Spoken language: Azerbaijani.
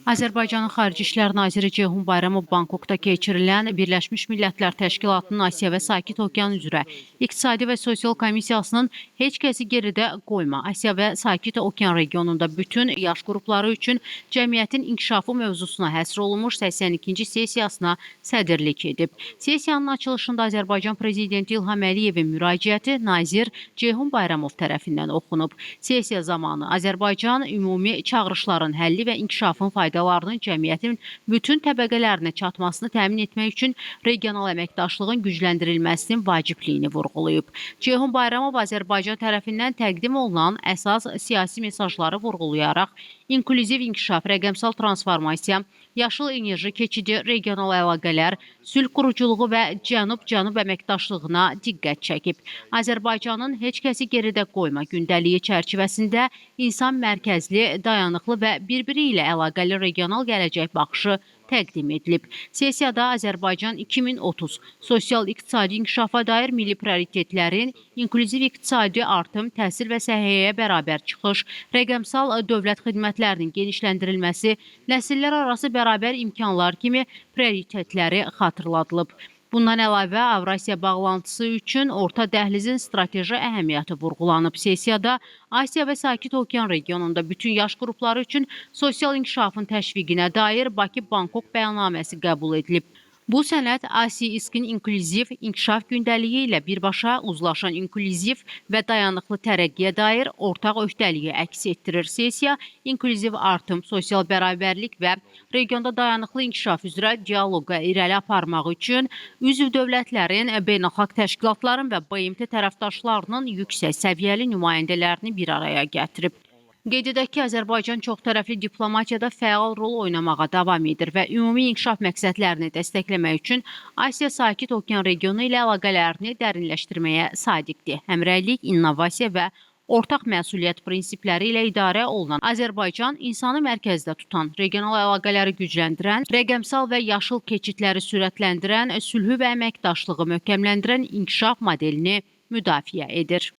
Azərbaycanın Xarici İşlər Naziri Ceyhun Bayramov Bangkokda keçirilən Birləşmiş Millətlər Təşkilatının Asiya və Sakit Okean üzrə İqtisadi və Sosial Komissiyasının heç kəsi geridə qoyma, Asiya və Sakit Okean regionunda bütün yaş qrupları üçün cəmiyyətin inkişafı mövzusuna həsr olunmuş 82-ci sessiyasına sədrlik edib. Sessiyanın açılışında Azərbaycan Prezidenti İlham Əliyevin müraciəti nazir Ceyhun Bayramov tərəfindən oxunub. Sessiya zamanı Azərbaycan ümumi çağırışların həlli və inkişafın faydalarının cəmiyyətin bütün təbəqələrinə çatmasını təmin etmək üçün regional əməkdaşlığın gücləndirilməsinin vacibliyini vurğulayıb. Ceyhun Bayramov Azərbaycan tərəfindən təqdim olunan əsas siyasi mesajları vurğulayaraq inklüziv inkişaf, rəqəmsal transformasiya, yaşıl enerji keçidi, regional əlaqələr, sülh quruculuğu və cənub-cənub əməkdaşlığına diqqət çəkib. Azərbaycanın heç kəsi geridə qoyma gündəliyi çərçivəsində insan mərkəzli, dayanıqlı və bir-biri ilə əlaqəli regional gələcək baxışı təqdim edilib. Sessiyada Azərbaycan 2030 sosial-iqtisadi inkişafa dair milli prioritetlərin, inklüziv iqtisadi artım, təhsil və səhiyyəyə bərabər çıxış, rəqəmsal dövlət xidmətlərinin genişləndirilməsi, nəsillər arası bərabər imkanlar kimi prioritetləri xatırladılıb. Bundan əlavə, Avrasiya bağlantısı üçün orta dəhlizin strateji əhəmiyyəti vurğulanıb. Sessiyada Asiya və Sakit Okean regionunda bütün yaş qrupları üçün sosial inkişafın təşviqinə dair Bakı-Bangkok bəyannaməsi qəbul edilib. Bu sənəd Asiya-İSKİN inklüziv inkişaf gündəliyi ilə birbaşa uzlaşan inklüziv və dayanıqlı tərəqqiyə dair ortaq öhdəliyi əks etdirir. Sessiya inklüziv artım, sosial bərabərlik və regionda dayanıqlı inkişaf üzrə dialoqa irəli aparmaq üçün üzv dövlətlərin, beynəlxalq təşkilatların və BMT tərəfdaşlarının yüksək səviyyəli nümayəndələrini bir araya gətirib. Qeyd edək ki, Azərbaycan çoxtərəfli diplomatiyada fəal rol oynamağa davam edir və ümumi inkişaf məqsədlərini dəstəkləmək üçün Asiya Sakit Okean regionu ilə əlaqələrini dərinləşdirməyə sadiqdir. Həmrəylik, innovasiya və ortaq məsuliyyət prinsipləri ilə idarə olunan Azərbaycan insanı mərkəzdə tutan, regional əlaqələri gücləndirən, rəqəmsal və yaşıl keçidləri sürətləndirən, sülhü və əməkdaşlığı möhkəmləndirən inkişaf modelini müdafiə edir.